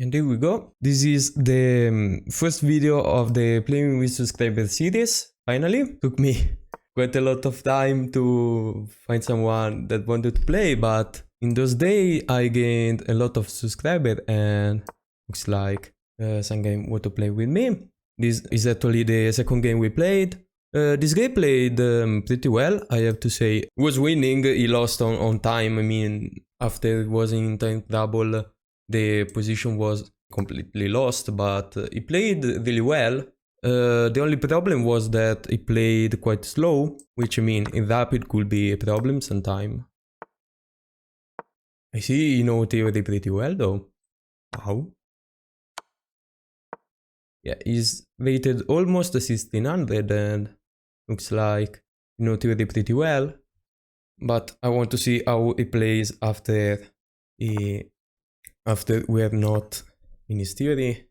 And here we go. This is the first video of the Playing with Subscribers series. Finally, took me quite a lot of time to find someone that wanted to play, but in those days I gained a lot of subscribers and looks like some game want to play with me. This is actually the second game we played. This guy played pretty well, I have to say. He was winning, he lost on time. I mean, after it was in time trouble, the position was completely lost, but he played really well. The only problem was that he played quite slow, which I mean, in rapid could be a problem sometime. I see you know theory pretty well though. Wow. Yeah, he's rated almost a 1600 and looks like you know theory pretty well. But I want to see how he plays after we are not in his theory.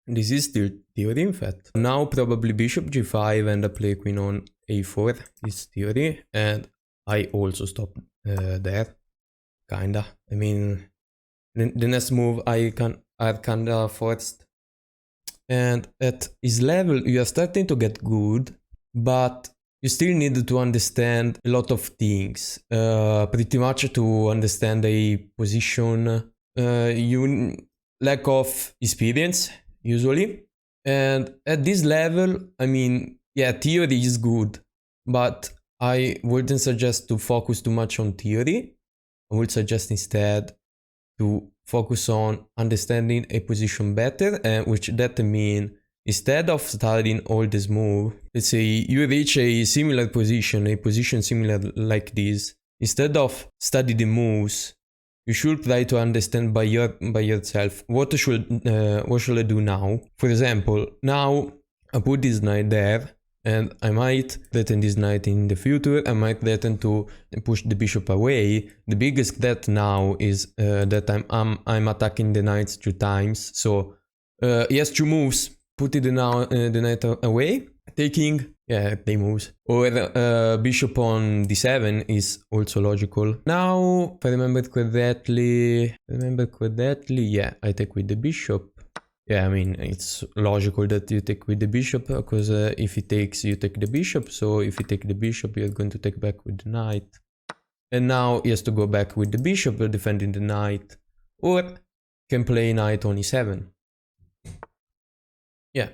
This is still theory, in fact. Now probably bishop g5 and I play queen on a4 is theory, and I also stop there, kinda. I mean, the next move are kinda forced. And at his level, you are starting to get good, but you still need to understand a lot of things. Pretty much to understand a position. You lack of experience usually, and at this level, I mean, yeah, theory is good, but I wouldn't suggest to focus too much on theory. I would suggest instead to focus on understanding a position better, and which that mean instead of studying all this move, let's say you reach a similar position, a position similar like this, instead of study the moves, you should try to understand by yourself what should I do now. For example, now I put this knight there, and I might threaten this knight in the future. I might threaten to push the bishop away. The biggest threat now is that I'm attacking the knights 2 times. So he has 2 moves. Put the knight away, taking, yeah, they moves. Or bishop on d7 is also logical. Now, if I remember correctly, yeah, I take with the bishop. Yeah, I mean, it's logical that you take with the bishop, because if he takes, you take the bishop. So if you take the bishop, you're going to take back with the knight. And now he has to go back with the bishop, defending the knight. Or can play knight on e7. Yeah,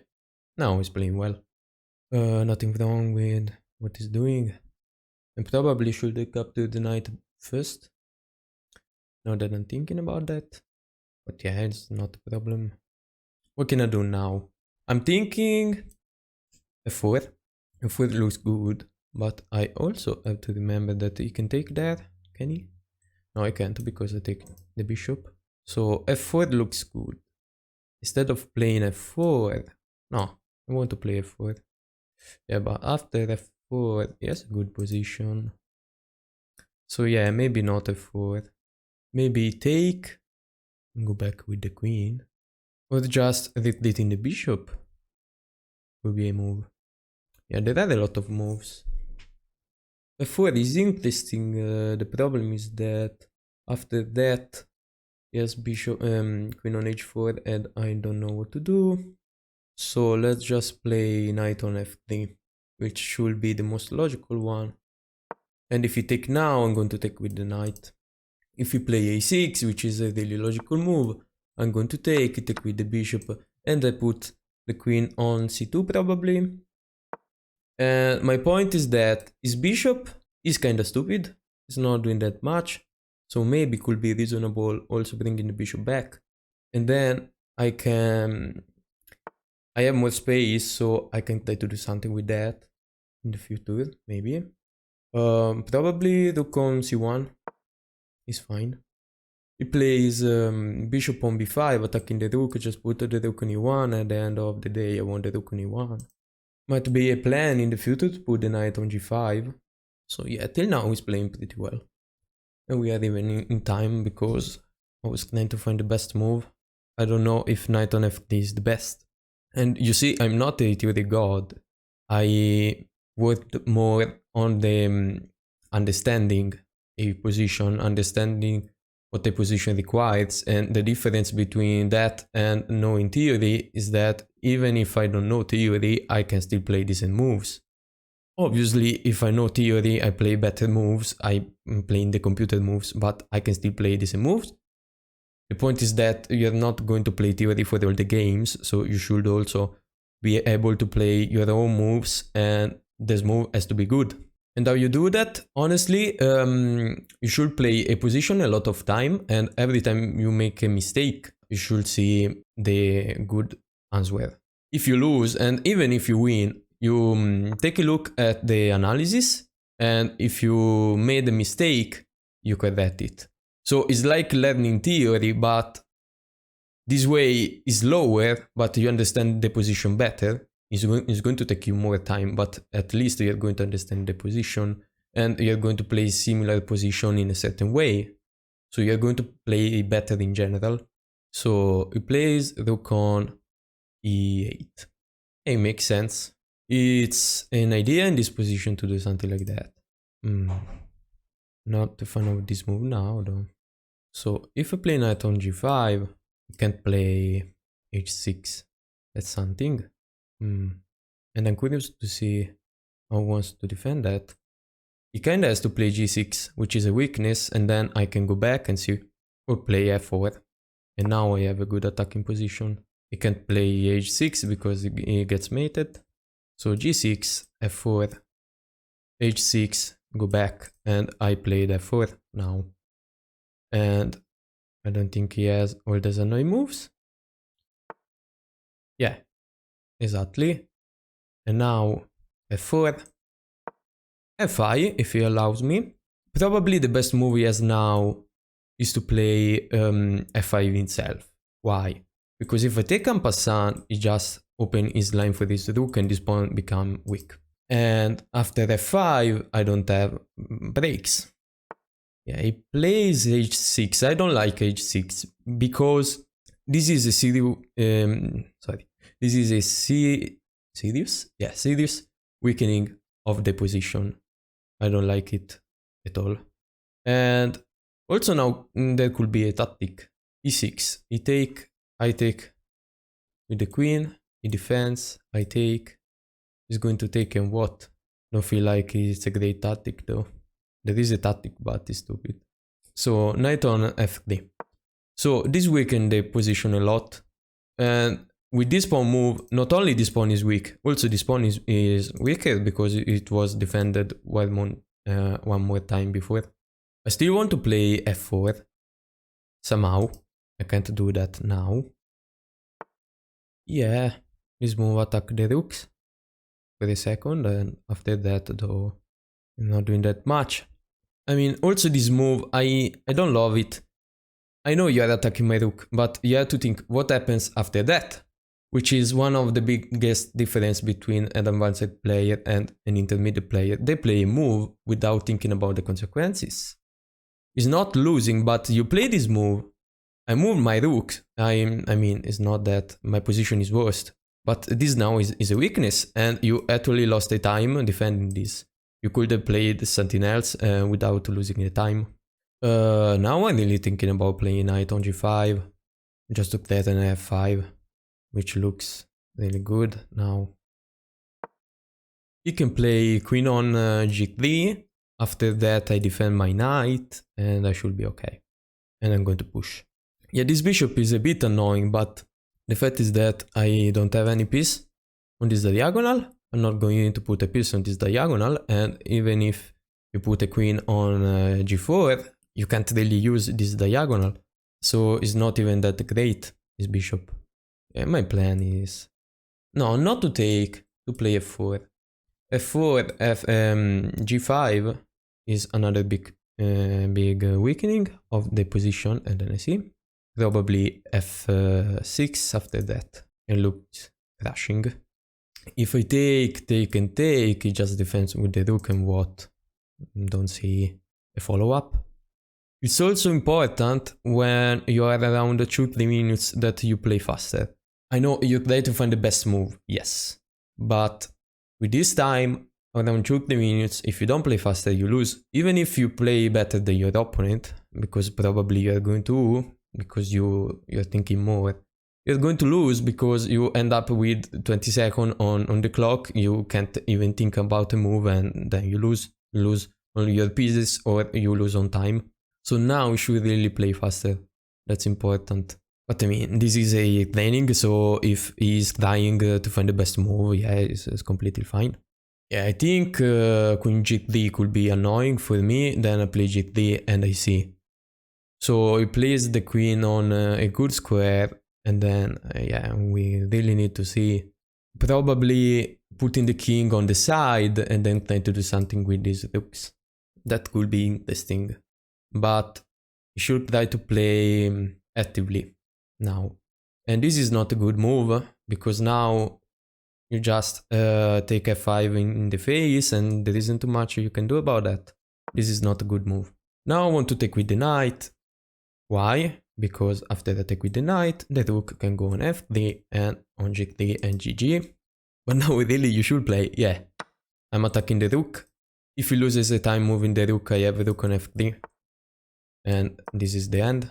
now he's playing well. Nothing wrong with what he's doing. And probably should take up to the knight first. Now that I'm thinking about that. But yeah, it's not a problem. What can I do now? I'm thinking f4. f4 looks good, but I also have to remember that he can take there. Can he? No, I can't, because I take the bishop. So f4 looks good. Instead of playing f4, no, I want to play f4. Yeah, but after f4, yes, good position. So yeah, maybe not f4. Maybe take and go back with the queen. Or just retreating the bishop would be a move. Yeah, there are a lot of moves. f4 is interesting. The problem is that after that, yes, bishop, queen on h4, and I don't know what to do. So let's just play knight on f3, which should be the most logical one. And if you take now, I'm going to take with the knight. If you play a6, which is a really logical move, I'm going to take with the bishop, and I put the queen on c2 probably. And my point is that his bishop is kinda stupid, it's not doing that much, so maybe could be reasonable also bringing the bishop back. And then I have more space, so I can try to do something with that in the future, maybe. Probably rook on c1 is fine. He plays bishop on b5, attacking the rook, just put the rook on e1, at the end of the day I want the rook on e1. Might be a plan in the future to put the knight on g5. So yeah, till now he's playing pretty well. And we are even in time, because I was trying to find the best move. I don't know if knight on f3 is the best. And you see, I'm not a theory god. I worked more on the understanding a position, understanding what the position requires, and the difference between that and knowing theory is that even if I don't know theory, I can still play decent moves. Obviously, if I know theory, I play better moves, I'm playing the computer moves, but I can still play decent moves. The point is that you're not going to play theory for all the games, so you should also be able to play your own moves, and this move has to be good. And how you do that? Honestly, you should play a position a lot of time, and every time you make a mistake, you should see the good answer. If you lose, and even if you win, you take a look at the analysis, and if you made a mistake, you correct it. So it's like learning theory, but this way is lower, but you understand the position better. It's going to take you more time, but at least you're going to understand the position, and you're going to play similar position in a certain way. So you're going to play better in general. So he plays rook on e8. It makes sense. It's an idea in this position to do something like that. Not a fan of this move now, though. So if I play knight on g5, I can't play h6. That's something. And I'm curious to see how he wants to defend that. He kinda has to play g6, which is a weakness, and then I can go back and see, or play f4. And now I have a good attacking position. He can't play h6 because he gets mated. So g6, f4, h6, go back, and I played f4 now. And I don't think he has all those annoying moves. Yeah, exactly. And now f4, f5 if he allows me. Probably the best move he has now is to play f5 itself. Why? Because if I take en passant, he just open his line for this rook and this pawn become weak. And after f5, I don't have breaks. Yeah, he plays h6. I don't like h6 because this is a serious weakening of the position. I don't like it at all. And also now there could be a tactic. e6, I take with the queen, he defends, I take. He's going to take and what? Don't feel like it's a great tactic though. There is a tactic, but it's stupid. So knight on f3. So this weakened the position a lot. And with this pawn move, not only this pawn is weak, also this pawn is weaker because it was defended one more time before. I still want to play f4. Somehow. I can't do that now. Yeah, this move attack the rooks for a second, and after that though, I'm not doing that much. I mean, also this move, I don't love it. I know you are attacking my rook, but you have to think what happens after that, which is one of the biggest difference between an advanced player and an intermediate player. They play a move without thinking about the consequences. It's not losing, but you play this move. I moved my rook. I mean, it's not that my position is worst, but this now is a weakness, and you actually lost the time defending this. You could have played something else without losing the time. Now I'm really thinking about playing knight on g5. Just took that and f5, which looks really good now. You can play queen on g3. After that I defend my knight, and I should be okay. And I'm going to push. Yeah, this bishop is a bit annoying, but the fact is that I don't have any piece on this diagonal. I'm not going to put a piece on this diagonal, and even if you put a queen on g4, you can't really use this diagonal. So it's not even that great, this bishop. And my plan is... no, not to take, to play f4. f4, g5 is another big weakening of the position, and then I see. Probably f6 after that, and looks crashing. If I take, it just defends with the rook and what? Don't see a follow-up. It's also important when you are around 2-3 minutes that you play faster. I know you try to find the best move, yes. But with this time, around 30 minutes. If you don't play faster, you lose. Even if you play better than your opponent, because probably you're going to, because you're thinking more. You're going to lose because you end up with 20 seconds on the clock. You can't even think about a move, and then you lose. You lose on your pieces, or you lose on time. So now you should really play faster. That's important. But I mean, this is a training, so if he's trying to find the best move, yeah, it's completely fine. Yeah, I think Queen G3 could be annoying for me. Then I play G3 and I see. So he plays the queen on a good square. And then, yeah, we really need to see. Probably putting the king on the side and then trying to do something with these rooks. That could be interesting. But you should try to play actively now. And this is not a good move, because now you just take f5 in the face and there isn't too much you can do about that. This is not a good move. Now I want to take with the knight. Why? Because after the attack with the knight, the rook can go on f3 and on g3 and gg. But now really you should play, yeah. I'm attacking the rook. If he loses a time moving the rook, I have a rook on f3. And this is the end.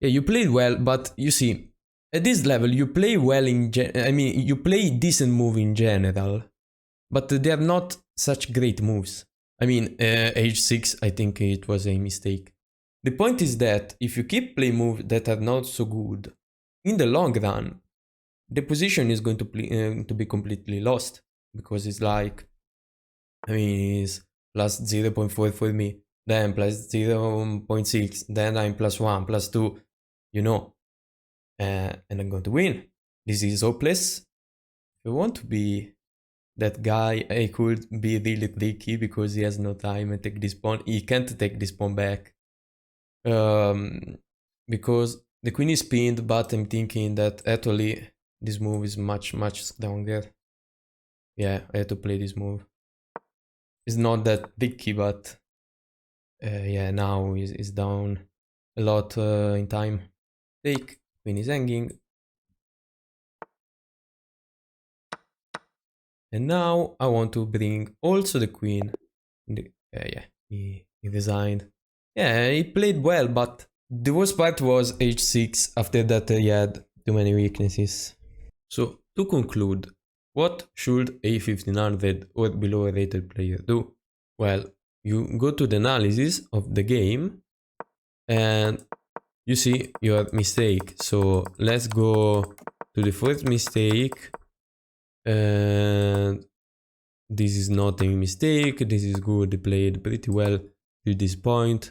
Yeah, you played well, but you see, at this level you play well you play decent move in general. But they are not such great moves. I mean, h6, I think it was a mistake. The point is that if you keep playing moves that are not so good, in the long run, the position is going to be completely lost. Because it's like, I mean, it's plus 0.4 for me, then plus 0.6, then I'm plus 1, plus 2, you know. And I'm going to win. This is hopeless. If you want to be that guy, I could be really tricky because he has no time and take this pawn. He can't take this pawn back. Because the queen is pinned, but I'm thinking that actually this move is much stronger. Yeah, I have to play this move. It's not that tricky, but yeah, now he's down a lot in time. Take, queen is hanging. And now I want to bring also the queen. Yeah, he resigned. Yeah, he played well, but the worst part was h6. After that, he had too many weaknesses. So, to conclude, what should a 1500 or below rated player do? Well, you go to the analysis of the game and you see your mistake. So, let's go to the first mistake. And this is not a mistake. This is good. He played pretty well to this point.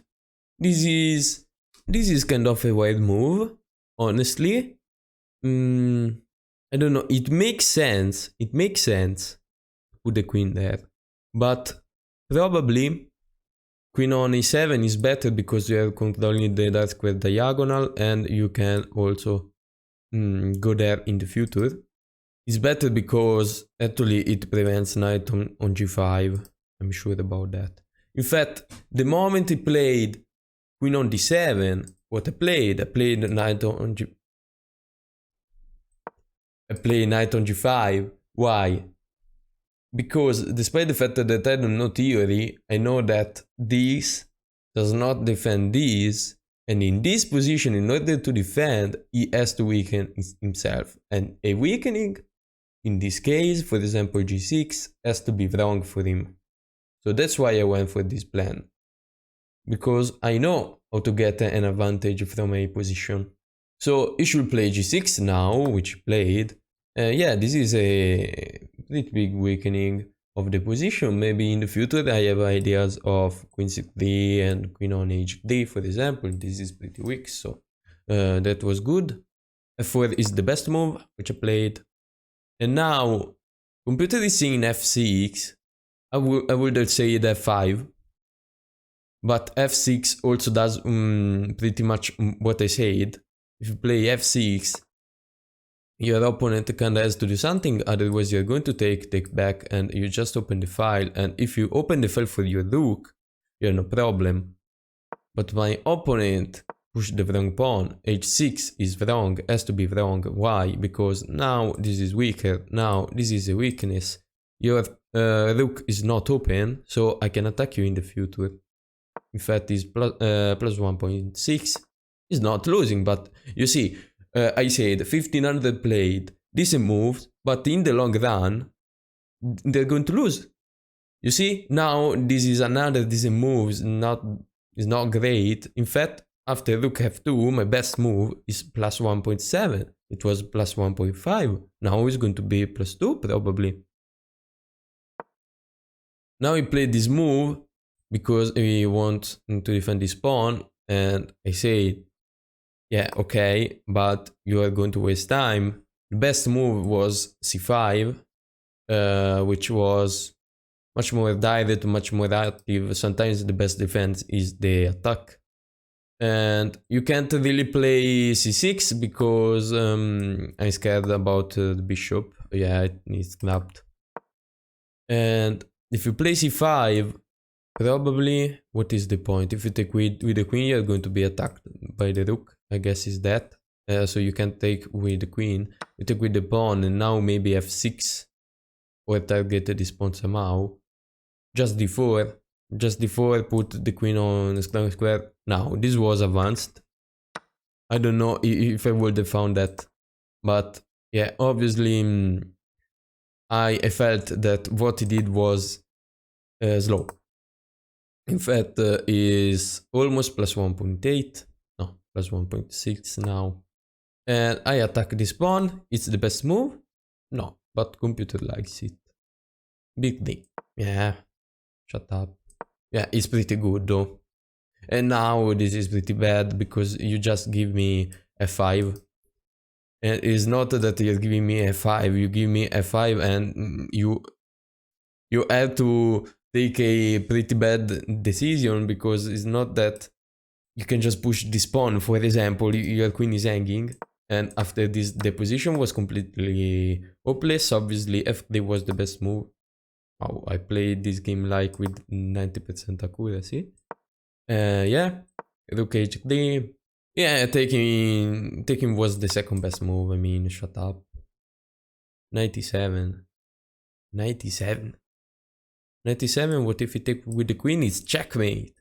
This is kind of a weird move, honestly. I don't know. It makes sense. It makes sense to put the queen there, but probably queen on e7 is better because you are controlling the dark square diagonal, and you can also go there in the future. It's better because actually it prevents knight on g5. I'm sure about that. In fact, the moment he played queen on d7, what I played knight on knight on g5. Why? Because despite the fact that I don't know theory, I know that this does not defend this, and in this position, in order to defend, he has to weaken himself. And a weakening, in this case, for example g6, has to be wrong for him. So that's why I went for this plan. Because I know how to get an advantage from a position. So he should play g6 now, which he played. Yeah, this is a pretty big weakening of the position. Maybe in the future I have ideas of queen c3 and queen on h3, for example. This is pretty weak, so that was good. f4 is the best move, which I played. And now, computer is seeing f6. I would say f5. But f6 also does pretty much what I said. If you play f6, your opponent kinda has to do something, otherwise you're going to take back, and you just open the file. And if you open the file for your rook, you have no problem. But my opponent pushed the wrong pawn. h6 is wrong, has to be wrong. Why? Because now this is weaker. Now this is a weakness. your rook is not open, so I can attack you in the future. In fact, it's plus 1.6. It's not losing, but you see, I said 1500 played, decent moves, but in the long run, they're going to lose. You see, now this is another decent move, is not great. In fact, after rook f2, my best move is plus 1.7. It was plus 1.5. Now it's going to be plus 2 probably. Now he played this move because he wants to defend his pawn, and I say, yeah, okay, but you are going to waste time. The best move was c5, which was much more direct, much more active. Sometimes the best defense is the attack. And you can't really play c6 because I'm scared about the bishop. Yeah, it needs snapped. And if you play c5, probably, what is the point? If you take with the queen, you're going to be attacked by the rook. I guess is that. So you can't take with the queen. You take with the pawn, and now maybe f6 or target this pawn somehow. Just d4. Just d4, put the queen on the square. Now, this was advanced. I don't know if I would have found that. But yeah, obviously, I felt that what he did was slow. In fact, is almost plus 1.8. No, plus 1.6 now. And I attack this pawn. It's the best move? No, but computer likes it. Big thing. Yeah, shut up. Yeah, it's pretty good though. And now this is pretty bad because you just give me f5. And it's not that you're giving me f5, you give me f5 and you have to take a pretty bad decision, because it's not that you can just push this pawn. For example, your queen is hanging, and after this the position was completely hopeless. Obviously f3 was the best move. Wow, I played this game like with 90% accuracy. Yeah, rook h3. Yeah, taking was the second best move. I mean, shut up. 97. 97. 97, what if you take with the queen? It's checkmate.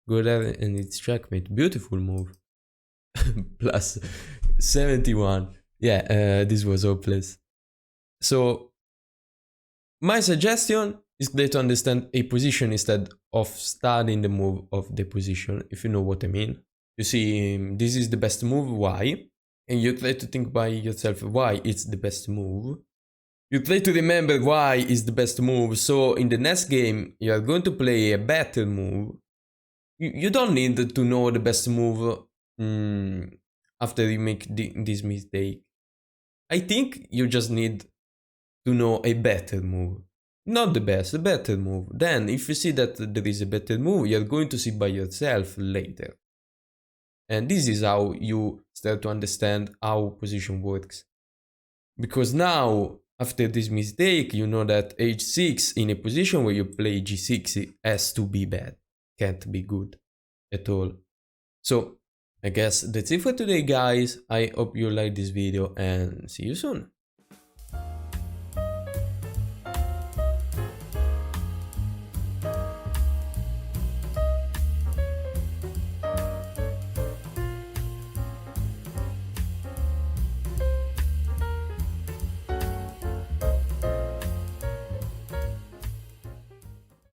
Go there and it's checkmate. Beautiful move. Plus 71. Yeah, this was hopeless. So, my suggestion is to understand a position instead of studying the move of the position, if you know what I mean. You see, this is the best move, why? And you try to think by yourself why it's the best move. You try to remember why is the best move, so in the next game you are going to play a better move. You don't need to know the best move after you make this mistake. I think you just need to know a better move. Not the best, a better move. Then, if you see that there is a better move, you're going to see by yourself later. And this is how you start to understand how position works. Because now, after this mistake, you know that h6 in a position where you play g6 has to be bad. Can't be good at all. So, I guess that's it for today, guys. I hope you liked this video and see you soon.